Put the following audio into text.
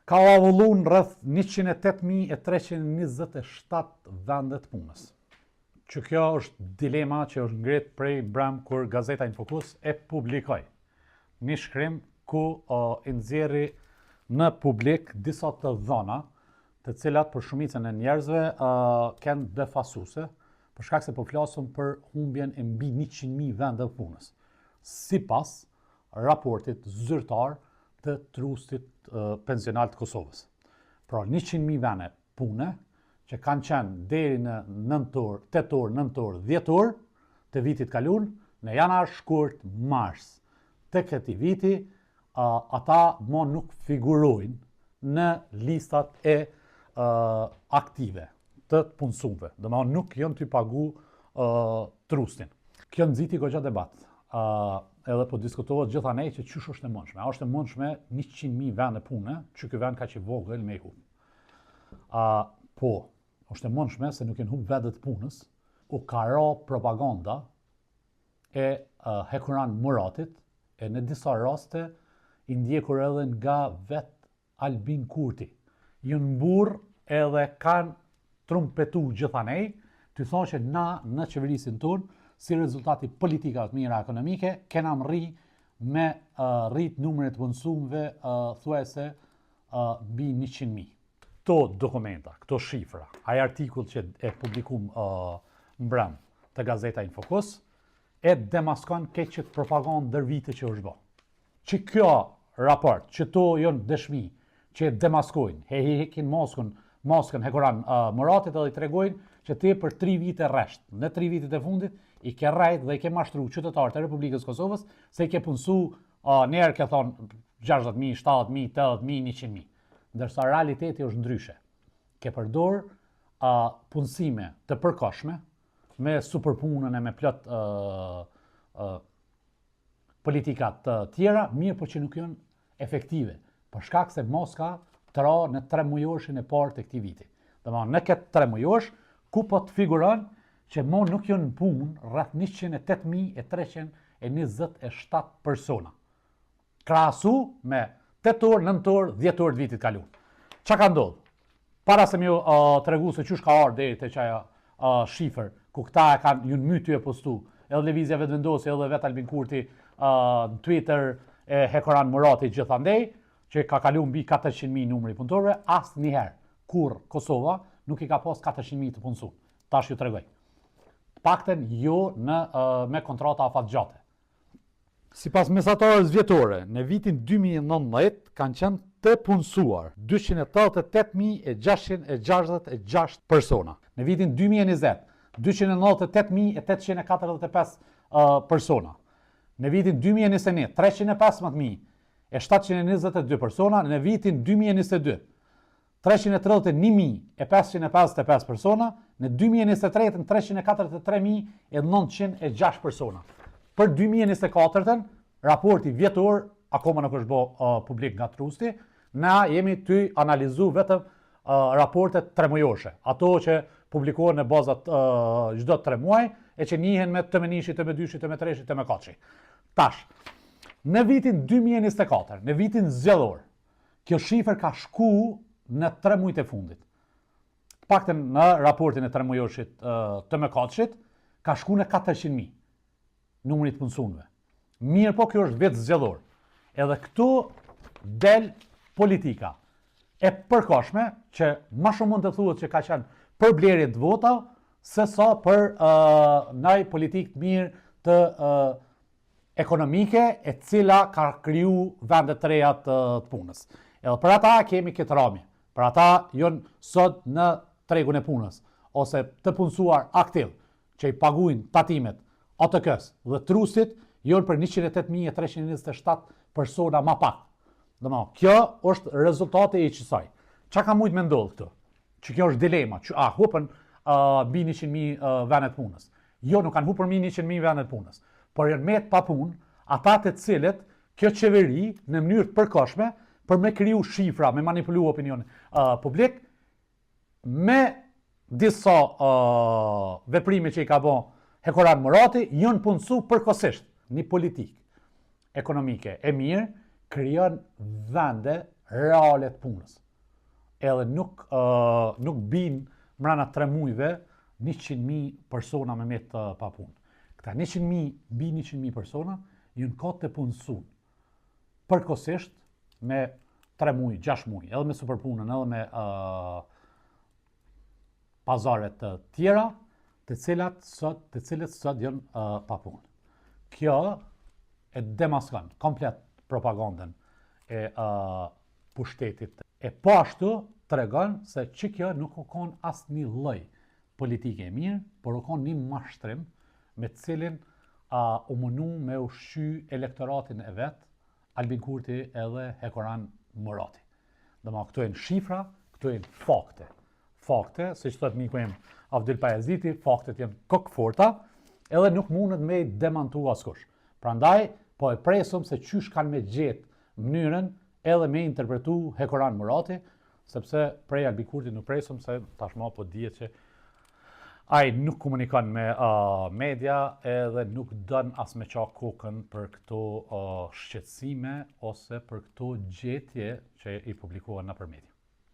ka avulluar rreth 108.327 vendet punës. Që kjo është dilema që është ngrit prej brem kur Gazeta Infokus e publikoi. Një shkrim ku i nxjerri në publik disa të dhëna, të cilat për shumicën e njerëzve kanë befasuese, për shkak se po flasim për humbjen e mbi 100.000 vendeve punës, sipas raportit zyrtar të trustit pensional të Kosovës. Pra 100.000 vende pune që kanë qenë deri në nëntor, tetor, nëntor, dhjetor të vitit kalun, në janar, shkurt, mars të këtij viti, ata mo nuk figurojnë në listat e aktive të punësuesve. Domethënë nuk janë të pagu trustin. Kjo nxiti goxha debat. Edhe po diskutohet gjithanej që çysh është e mundshme. A është e mundshme 100.000 vende pune, që ky vend kaq i vogël me humb. Po, është e mundshme se nuk janë humb vendet punës, u ka ra propaganda e Hekuran Muratit, e në disa raste i ndjekur edhe nga vet Albin Kurti. Janë mburr edhe kanë trumpetu gjithanej, të thonë që na në qeverisin tonë, si rezultati politika të mira ekonomike, kena mri me rrit numrin të punësuesve thuajse mbi 100.000. Këto dokumenta, këto shifra, ai artikull që e publikum mbrëm të Gazeta Infokus, e demaskon keqët propagandë ndër vite që është bë. Që kjo raport, që to janë dëshmi që e demaskojnë, hekin maskën Hekuran Muratit edhe i tregojnë që te për 3 vite rresht, në 3 vitet e fundit, i ke rrejt dhe i ke mashtru qytetarët e Republikës Kosovës se i ke punësu njerë ke thonë 60.000, 70.000, 80.000, 100.000. Ndërsa realiteti është ndryshe. Ke përdor punësime të përkohshme me superpunën e me plot politikat të tjera, mirë po që nuk janë efektive, për shkak se moska të ra në 3 mujorshin e parë të këtij viti. Domethënë në këtë 3 mujorsh ku po të figuron që mo nuk janë në punë rreth 108.327 persona. Krahasu me 8 nëntor, 10 vitit kalun. Çka ka ndodhur? Para se më tregu se çush ka ardhur deri te çaja shifër, ku këta e kanë një myty e postu, edhe lëvizja vetvendosi, edhe vet Albin Kurti në Twitter e Hekuran Murati gjithandej, që ka kalu mbi 400.000 numri punëtorëve, asnjëherë kur Kosova nuk i ka pas 400.000 të punësuar. Tash ju tregoj. Pakten jo me kontrata afatgjate. Sipas mesatarës vjetore, në vitin 2019 kanë qenë të punësuar 298.666 persona. Në vitin 2020, 298.845 persona. Në vitin 2021, 315.722 persona. Në vitin 2022, 331.555 persona, në 2023 343.906 persona. Për 2024, raporti vjetor, akoma nuk është bë publik nga trusti, na jemi ty analizu vetëm raportet 3 mujorshe, ato që publikohen në bazat çdo 3 muaj, e që njihen me të mënishit, të mëdyshit, të mëtreshit, të mëkatshit. Tash, në vitin 2024, në vitin zgjedhor, kjo shifër ka shku në 3 muajt e fundit. Paktën në raportin e 3 mujorshit të mëkatshit, ka shku në 400.000 numrit punësuesve. Mirë po kjo është vetë zgjedhor. Edhe këtu del politika e përkohshme që më shumë mund të thuhet që ka qenë për blerje të vota, se sa për ndaj politikë të mirë të ekonomike, e cila ka kriju vende të reja të punës. Edhe për ata kemi këtë ramje. Për ata janë sot në tregun e punës, ose të punësuar aktiv, që i paguajnë tatimet ATK-s dhe trustit, janë për 108.327 persona ma pak. Domethënë, kjo është rezultati i kësaj. Çka ka mujt me ndodhë këtu? Që kjo është dilema, që hupën mbi 100.000 vendet punës. Jo, nuk kanë hupër mbi 100.000 vendet punës, por janë me pa punë ata të cilët kjo qeveri në mënyrë të përkohshme për me kriju shifra, me manipulu opinionin publik, me disa veprime që i ka bën Hekuran Murati, janë punësu përkohësisht. Një politikë ekonomike e mirë krijon vende reale të punës. Edhe nuk bin mrena 3 mujve 100.000 persona me metë pa punë. Këta 100.000, mbi 100.000 persona jënë kohë të punësun. Përkohësisht me 3 muj, 6 muj, edhe me superpunën, edhe me pazaret të tjera, të cilët sot janë pa punë. Kjo e demaskon komplet propagandën e pushtetit. E po ashtu tregon se që kjo nuk u kon asnjë lloj politike e mirë, por u kon një mashtrim me të cilin u munu me ushqy elektoratin e vet, Albin Kurti edhe Hekoran Murati. Doma këto janë shifra, këto janë fakte. Fakte, siç thot miku im Abdul Pajaziti, faktet janë kokforta, edhe nuk mundet me demantu askush. Prandaj po e presum se qysh kanë me gjetë mënyrën edhe me interpretu Hekoran Murati, sepse prej Albin Kurti nuk presum se tashma po dihet që ai nuk komunikon me media edhe nuk dën as me qa kokën për këto shqetësime ose për këto gjetje që i publikohen nëpër media.